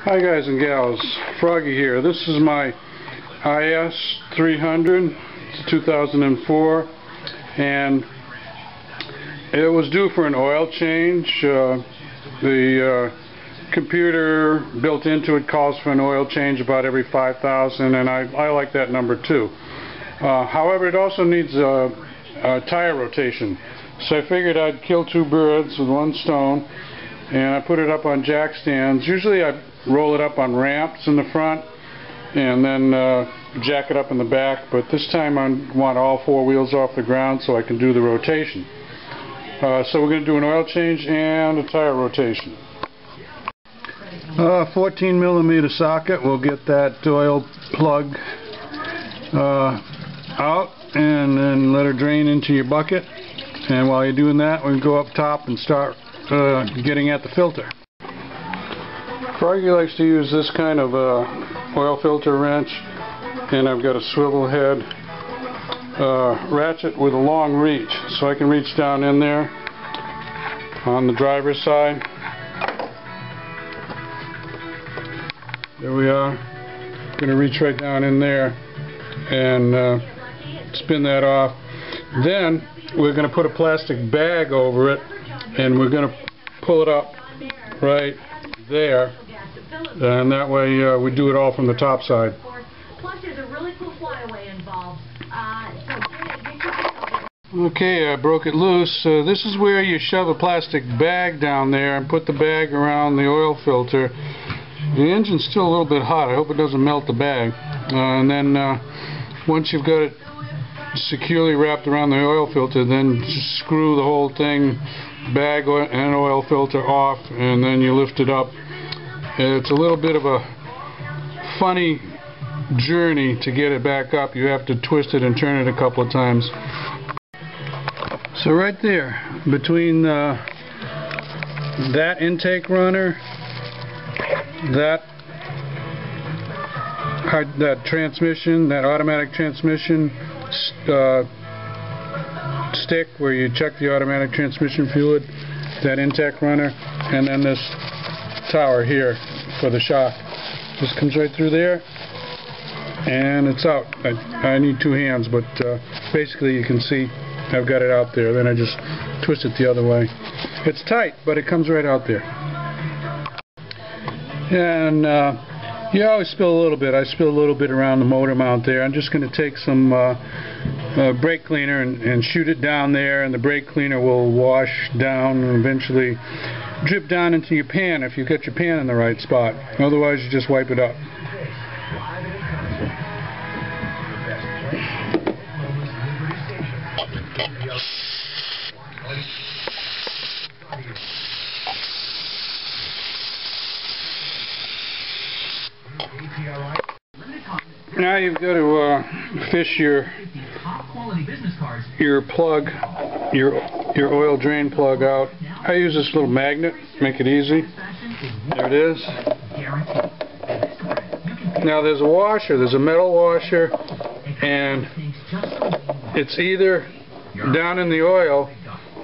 Hi guys and gals, Froggy here. This is my IS300, it's 2004, and it was due for an oil change. The computer built into it calls for an oil change about every 5,000, and I like that number too. However, it also needs a tire rotation, so I figured I'd kill two birds with one stone, and I put it up on jack stands. Usually I roll it up on ramps in the front and then jack it up in the back, but this time I want all four wheels off the ground so I can do the rotation. So we're going to do an oil change and a tire rotation. 14mm socket, we'll get that oil plug out and then let her drain into your bucket, and while you're doing that we can go up top and start getting at the filter. Froggy likes to use this kind of oil filter wrench, and I've got a swivel head ratchet with a long reach, so I can reach down in there on the driver's side. There we are. I'm going to reach right down in there and spin that off. Then we're going to put a plastic bag over it, and we're going to pull it up right there, and that way we do it all from the top side. Plus, there's a really cool flyaway involved. Okay, I broke it loose. This is where you shove a plastic bag down there and put the bag around the oil filter. The engine's still a little bit hot. I hope it doesn't melt the bag. And then once you've got it securely wrapped around the oil filter, then just screw the whole thing, bag and oil filter, off, and then you lift it up. It's a little bit of a funny journey to get it back up. You have to twist it and turn it a couple of times. So right there, between that intake runner, that transmission, that automatic transmission stick where you check the automatic transmission fluid, that intake runner, and then this tower here for the shock. This comes right through there and it's out. I need two hands, but basically you can see I've got it out there. Then I just twist it the other way. It's tight, but it comes right out there. And you always spill a little bit. I spill a little bit around the motor mount there. I'm just going to take some brake cleaner and shoot it down there, and the brake cleaner will wash down and eventually drip down into your pan if you've got your pan in the right spot. Otherwise you just wipe it up. Now you've got to fish your plug, your oil drain plug out. I use this little magnet, make it easy. There it is. Now there's a washer, there's a metal washer, and it's either down in the oil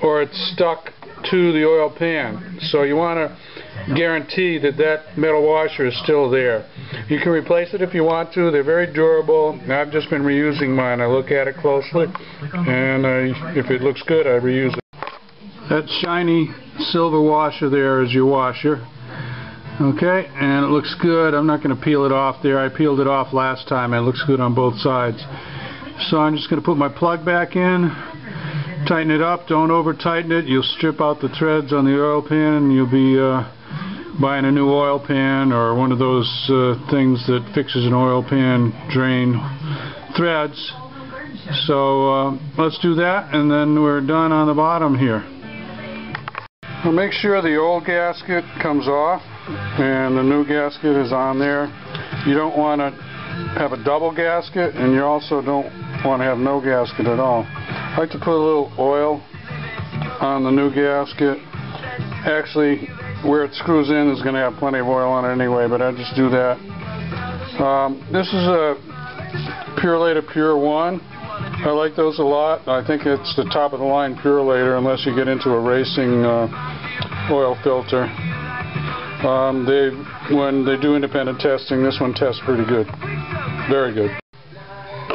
or it's stuck to the oil pan. So you want to guarantee that that metal washer is still there. You can replace it if you want to. They're very durable. I've just been reusing mine. I look at it closely, and if it looks good, I reuse it. That shiny silver washer there is your washer. Okay, and it looks good. I'm not going to peel it off there. I peeled it off last time, and it looks good on both sides. So I'm just going to put my plug back in, tighten it up. Don't over tighten it. You'll strip out the threads on the oil pan, and you'll be buying a new oil pan or one of those things that fixes an oil pan drain threads. So let's do that, and then we're done on the bottom here. I'll make sure the old gasket comes off and the new gasket is on there. You don't want to have a double gasket, and you also don't want to have no gasket at all. I like to put a little oil on the new gasket. Actually, where it screws in is going to have plenty of oil on it anyway, but I just do that. This is a Purelator Pure 1. I like those a lot. I think it's the top of the line Purelator, unless you get into a racing oil filter. When they do independent testing, this one tests pretty good. Very good.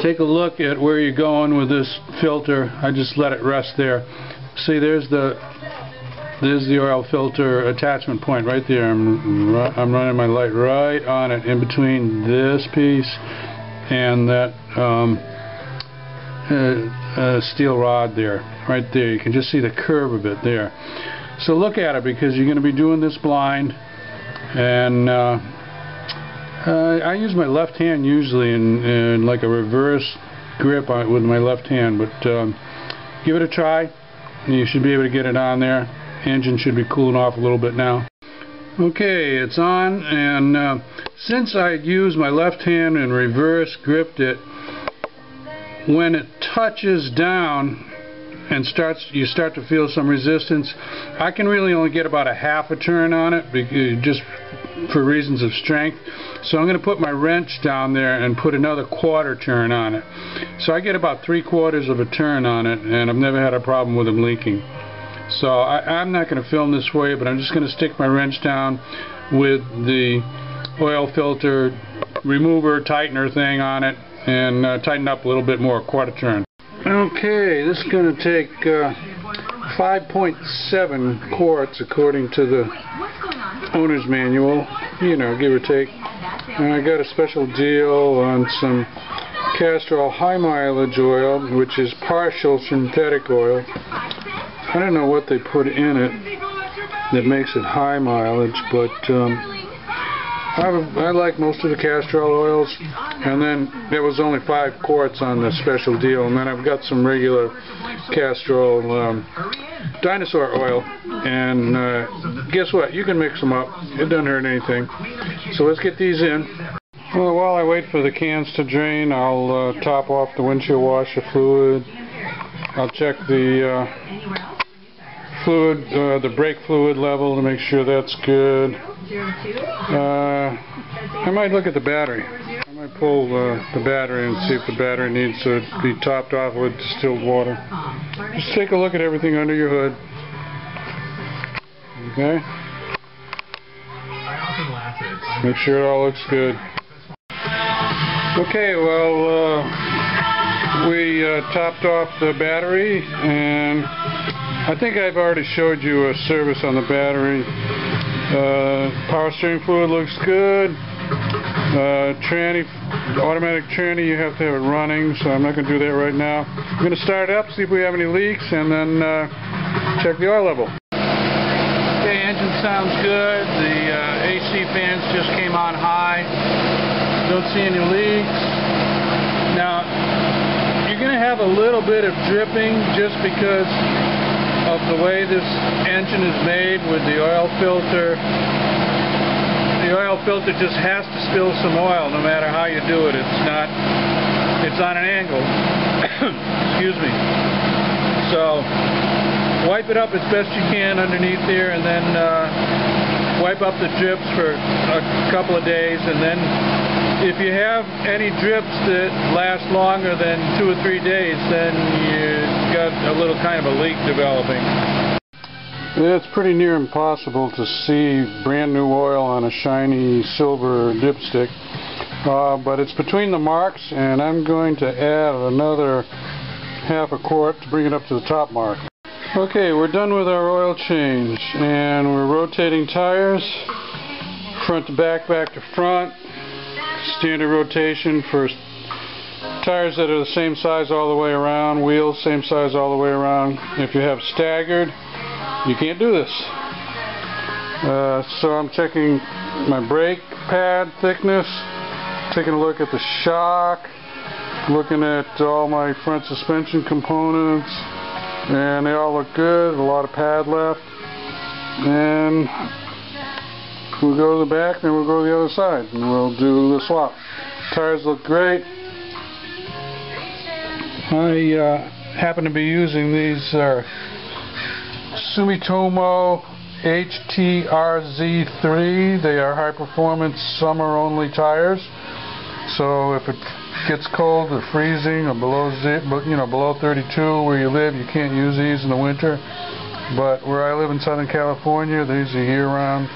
Take a look at where you're going with this filter. I just let it rest there. See, there's the oil filter attachment point right there. I'm running my light right on it, in between this piece and that steel rod there. Right there. You can just see the curve of it there. So look at it, because you're going to be doing this blind. And I use my left hand usually in like a reverse grip with my left hand, but give it a try. You should be able to get it on there. Engine should be cooling off a little bit now. Okay, it's on, and since I used my left hand and reverse gripped it, when it touches down and you start to feel some resistance, I can really only get about a half a turn on it, just for reasons of strength. So I'm going to put my wrench down there and put another quarter turn on it. So I get about 3/4 of a turn on it, and I've never had a problem with them leaking. So I'm not going to film this for you, but I'm just going to stick my wrench down with the oil filter remover tightener thing on it and tighten up a little bit more, quarter turn. Okay, this is going to take 5.7 quarts according to the owner's manual, you know, give or take. And I got a special deal on some Castrol high mileage oil, which is partial synthetic oil. I don't know what they put in it that makes it high mileage, but I like most of the Castrol oils. And then there was only 5 quarts on the special deal, and then I've got some regular Castrol dinosaur oil, and guess what, you can mix them up, it doesn't hurt anything. So let's get these in. Well, while I wait for the cans to drain, I'll top off the windshield washer fluid. I'll check the fluid, the brake fluid level to make sure that's good. I might look at the battery. I might pull the battery and see if the battery needs to be topped off with distilled water. Just take a look at everything under your hood. Okay? Make sure it all looks good. Okay, well, we topped off the battery, and I think I've already showed you a service on the battery. Power steering fluid looks good. Tranny, automatic tranny, you have to have it running, so I'm not going to do that right now. I'm going to start it up, see if we have any leaks, and then check the oil level. Okay, engine sounds good. The AC fans just came on high. Don't see any leaks. Now, you're going to have a little bit of dripping just because of the way this engine is made with the oil filter. The oil filter just has to spill some oil no matter how you do it. It's on an angle. Excuse me. So wipe it up as best you can underneath there, and then wipe up the drips for a couple of days, and then if you have any drips that last longer than 2 or 3 days, then you've got a little kind of a leak developing. It's pretty near impossible to see brand new oil on a shiny silver dipstick, but it's between the marks, and I'm going to add another half a quart to bring it up to the top mark. Okay, we're done with our oil change, and we're rotating tires, front to back, back to front. Standard rotation for tires that are the same size all the way around, wheels same size all the way around. If you have staggered, you can't do this. So I'm checking my brake pad thickness, taking a look at the shock, looking at all my front suspension components, and they all look good. A lot of pad left, and we'll go to the back, then we'll go to the other side, and we'll do the swap. Tires look great. I happen to be using these Sumitomo HTRZ3. They are high performance summer only tires. So if it gets cold or freezing or below 32 where you live, you can't use these in the winter. But where I live in Southern California, these are year-round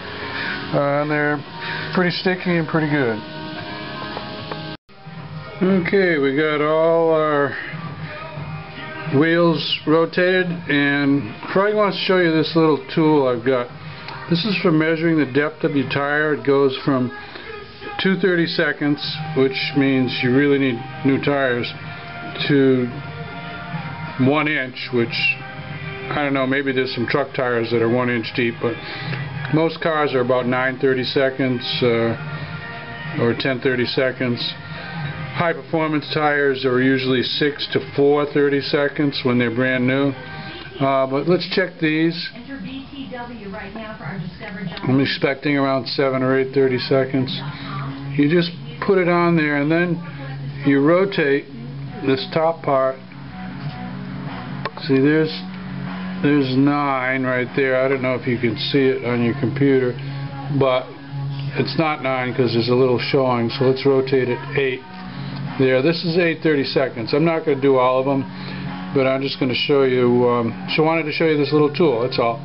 and they're pretty sticky and pretty good. Okay, we got all our wheels rotated, and Froggy wants to show you this little tool I've got. This is for measuring the depth of your tire. It goes from 2/32, which means you really need new tires, to 1 inch, which I don't know, maybe there's some truck tires that are 1 inch deep, but most cars are about 9/32 or 10/32. High performance tires are usually 6 to 4/32 when they're brand new. But let's check these. I'm expecting around 7 or 8/32. You just put it on there, and then you rotate this top part. See, there's 9 right there. I don't know if you can see it on your computer, but it's not 9 because there's a little showing. So let's rotate it 8. There, this is 8/32. I'm not going to do all of them, but I'm just going to show you. So I wanted to show you this little tool. That's all.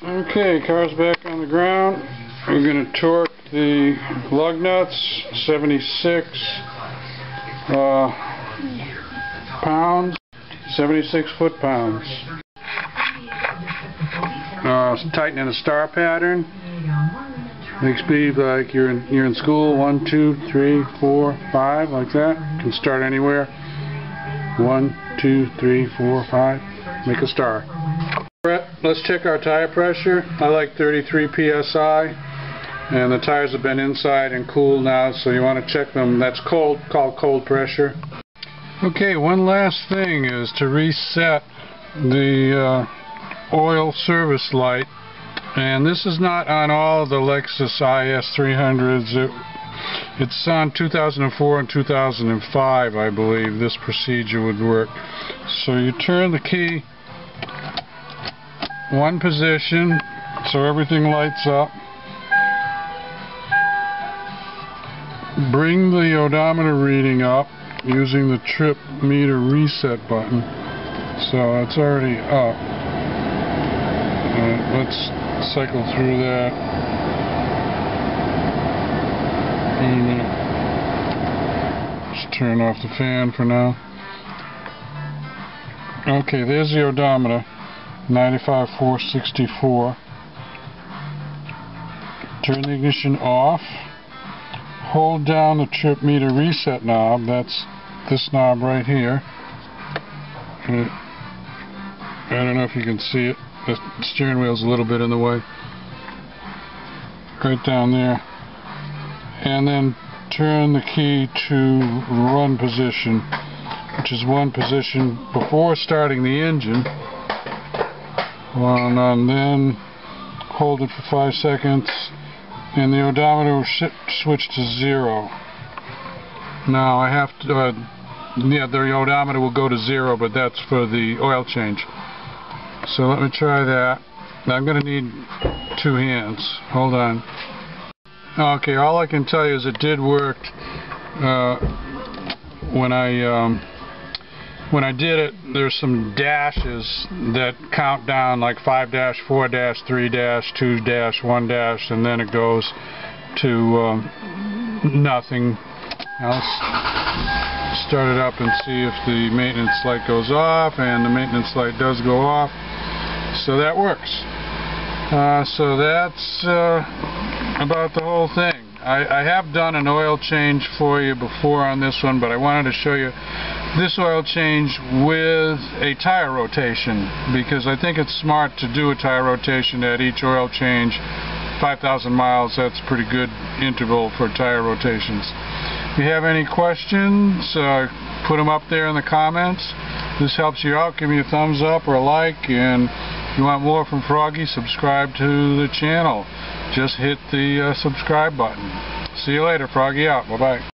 Okay, car's back on the ground. We're going to torque the lug nuts, 76 pounds, 76 foot-pounds. Tightening a star pattern. Makes me like you're in school. 1, 2, 3, 4, 5, like that. You can start anywhere. 1, 2, 3, 4, 5. Make a star. Let's check our tire pressure. I like 33 psi, and the tires have been inside and cooled now, so you want to check them. That's cold, called cold pressure. Okay, one last thing is to reset the oil service light. And this is not on all the Lexus IS300s. It's on 2004 and 2005, I believe, this procedure would work. So you turn the key one position so everything lights up. Bring the odometer reading up using the trip meter reset button. So it's already up. Let's cycle through that. Just turn off the fan for now. Okay, there's the odometer, 95,464. Turn the ignition off. Hold down the trip meter reset knob. That's this knob right here. I don't know if you can see it. The steering wheel's a little bit in the way. Right down there. And then turn the key to run position, which is one position before starting the engine. And then hold it for 5 seconds, and the odometer will switch to 0. Now I have to, yeah, the odometer will go to 0, but that's for the oil change. So let me try that. I'm going to need 2 hands. Hold on. Okay, all I can tell you is it did work when I did it. There's some dashes that count down, like 5 dash, 4 dash, 3 dash, 2 dash, 1 dash, and then it goes to nothing. I'll start it up and see if the maintenance light goes off, and the maintenance light does go off. So that works. So that's about the whole thing. I have done an oil change for you before on this one, but I wanted to show you this oil change with a tire rotation, because I think it's smart to do a tire rotation at each oil change. 5,000 miles, that's a pretty good interval for tire rotations. If you have any questions, put them up there in the comments. This helps you out. Give me a thumbs up or a like, and if you want more from Froggy, subscribe to the channel. Just hit the subscribe button. See you later. Froggy out. Bye-bye.